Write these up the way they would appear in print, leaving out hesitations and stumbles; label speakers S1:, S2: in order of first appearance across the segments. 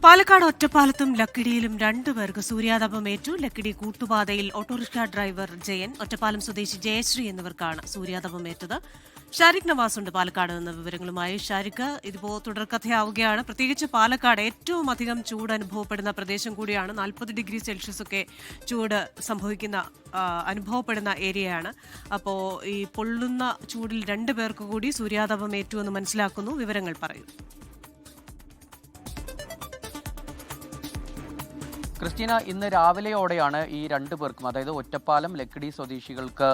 S1: പാലക്കാട് ഒറ്റപ്പാലത്തും ലക്കിടിയിലും രണ്ടുപേർക്ക് സൂര്യാതപമേറ്റു. Lakkidi കൂട്ടുപാതയിൽ autorickshaw driver Jayan, Ottapalam സ്വദേശി ജയശ്രീ എന്നിവർക്കാണ് സൂര്യാതപമേറ്റത്. ഷാരിഖ് നവാസ് ഉണ്ട് പാലക്കാട് നിന്ന് വിവരങ്ങളുമായി. ഷാരിഖ്, ഇതിപ്പോ തുടർക്കഥയാവുകയാണ്. പ്രത്യേകിച്ച് പാലക്കാട് ഏറ്റവും അധികം ചൂട് അനുഭവപ്പെടുന്ന പ്രദേശം കൂടിയാണ്. 40 ഡിഗ്രി സെൽഷ്യസ് ഒക്കെ ചൂട് അനുഭവപ്പെടുന്ന ഏരിയയാണ്. അപ്പോൾ ഈ പൊള്ളുന്ന ചൂടിൽ രണ്ടുപേർക്ക് കൂടി സൂര്യാതപമേറ്റു എന്ന് മനസ്സിലാക്കുന്നു. വിവരങ്ങൾ പറയൂ.
S2: ക്രിസ്റ്റീന, ഇന്ന് രാവിലെയോടെയാണ് ഈ രണ്ടു പേർക്കും, അതായത് ഒറ്റപ്പാലം ലക്കിടി സ്വദേശികൾക്ക്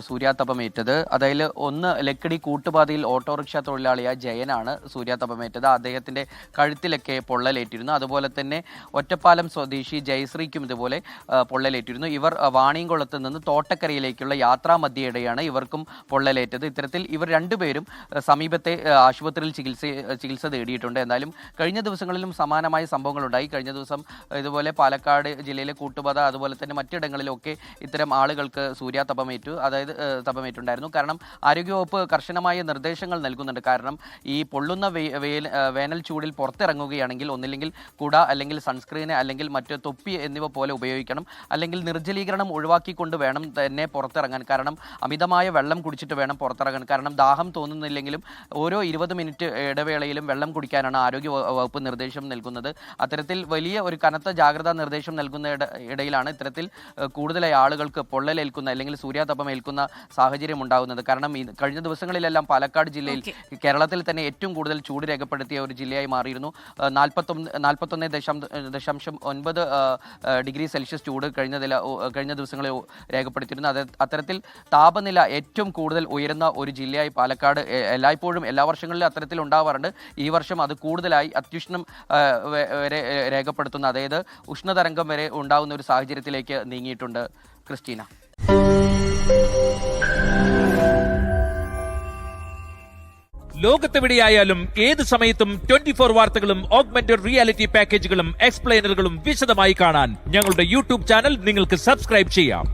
S2: സൂര്യാതപമേറ്റത്. അതായത് ഒന്ന് ലക്കിടി കൂട്ടുപാതയിൽ ഓട്ടോറിക്ഷ തൊഴിലാളിയായ ജയനാണ് സൂര്യാതപമേറ്റത്. അദ്ദേഹത്തിന്റെ കഴുത്തിലൊക്കെ പൊള്ളലേറ്റിരുന്നു. അതുപോലെ തന്നെ ഒറ്റപ്പാലം സ്വദേശി ജയശ്രീക്കും ഇതുപോലെ പൊള്ളലേറ്റിരുന്നു. ഇവർ വാണിയംകുളത്ത് നിന്ന് തോട്ടക്കരയിലേക്കുള്ള യാത്രാമധ്യയിടെയാണ് ഇവർക്കും പൊള്ളലേറ്റത്. ഇത്തരത്തിൽ ഇവർ രണ്ടുപേരും സമീപത്തെ ആശുപത്രിയിൽ ചികിത്സ തേടിയിട്ടുണ്ട്. എന്നാലും കഴിഞ്ഞ ദിവസങ്ങളിലും സമാനമായ സംഭവങ്ങളുണ്ടായി. കഴിഞ്ഞ ദിവസം ഇതുപോലെ പാലക്കാട് ജില്ലയിലെ കൂട്ടുപാത അതുപോലെ തന്നെ മറ്റിടങ്ങളിലൊക്കെ ഇത്തരം ആളുകൾക്ക് തപമേറ്റുണ്ടായിരുന്നു. കാരണം ആരോഗ്യവകുപ്പ് കർശനമായ നിർദ്ദേശങ്ങൾ നൽകുന്നുണ്ട്. കാരണം ഈ പൊള്ളുന്ന വേനൽ ചൂടിൽ പുറത്തിറങ്ങുകയാണെങ്കിൽ ഒന്നില്ലെങ്കിൽ കുട, അല്ലെങ്കിൽ സൺസ്ക്രീന്, അല്ലെങ്കിൽ മറ്റ് തൊപ്പി എന്നിവ പോലെ ഉപയോഗിക്കണം. അല്ലെങ്കിൽ നിർജ്ജലീകരണം ഒഴിവാക്കിക്കൊണ്ട് വേണം തന്നെ പുറത്തിറങ്ങാൻ. കാരണം അമിതമായ വെള്ളം കുടിച്ചിട്ട് വേണം പുറത്തിറങ്ങാൻ. കാരണം ദാഹം തോന്നുന്നില്ലെങ്കിലും ഓരോ 20 മിനിറ്റ് ഇടവേളയിലും വെള്ളം കുടിക്കാനാണ് ആരോഗ്യ വകുപ്പ് നിർദ്ദേശം നൽകുന്നത്. അത്തരത്തിൽ വലിയ ഒരു കനത്ത ജാഗ്രതാ നിർദ്ദേശം നൽകുന്ന ഇടയിലാണ് ഇത്തരത്തിൽ കൂടുതലായി ആളുകൾക്ക് പൊള്ളലേൽക്കുന്ന അല്ലെങ്കിൽ സൂര്യാതപമേൽക്കുന്ന സാഹചര്യം ഉണ്ടാകുന്നത്. കാരണം കഴിഞ്ഞ ദിവസങ്ങളിലെല്ലാം പാലക്കാട് ജില്ലയിൽ കേരളത്തിൽ തന്നെ ഏറ്റവും കൂടുതൽ ചൂട് രേഖപ്പെടുത്തിയ ഒരു ജില്ലയായി മാറിയിരുന്നു. 41.9 ഡിഗ്രി സെൽഷ്യസ് ചൂട് കഴിഞ്ഞ ദിവസങ്ങളിൽ രേഖപ്പെടുത്തിയിരുന്നു. അത്തരത്തിൽ താപനില ഏറ്റവും കൂടുതൽ ഉയരുന്ന ഒരു ജില്ലയായി പാലക്കാട് എല്ലായ്പ്പോഴും എല്ലാ വർഷങ്ങളിലും അത്തരത്തിൽ ഉണ്ടാവാറുണ്ട്. ഈ വർഷം അത് കൂടുതലായി അത്യുഷ്ണം വരെ രേഖപ്പെടുത്തുന്ന, അതായത് ഉഷ്ണതരംഗം വരെ ഉണ്ടാകുന്ന ഒരു സാഹചര്യത്തിലേക്ക് നീങ്ങിയിട്ടുണ്ട്. ക്രിസ്റ്റീന,
S3: ലോകത്തെവിടെയായാലും ഏത് സമയത്തും 24 വാർത്തകളും ഓഗ്മെന്റഡ് റിയാലിറ്റി പാക്കേജുകളും എക്സ്പ്ലെയിനറുകളും വിശദമായി കാണാൻ ഞങ്ങളുടെ യൂട്യൂബ് ചാനൽ നിങ്ങൾക്ക് സബ്സ്ക്രൈബ് ചെയ്യാം.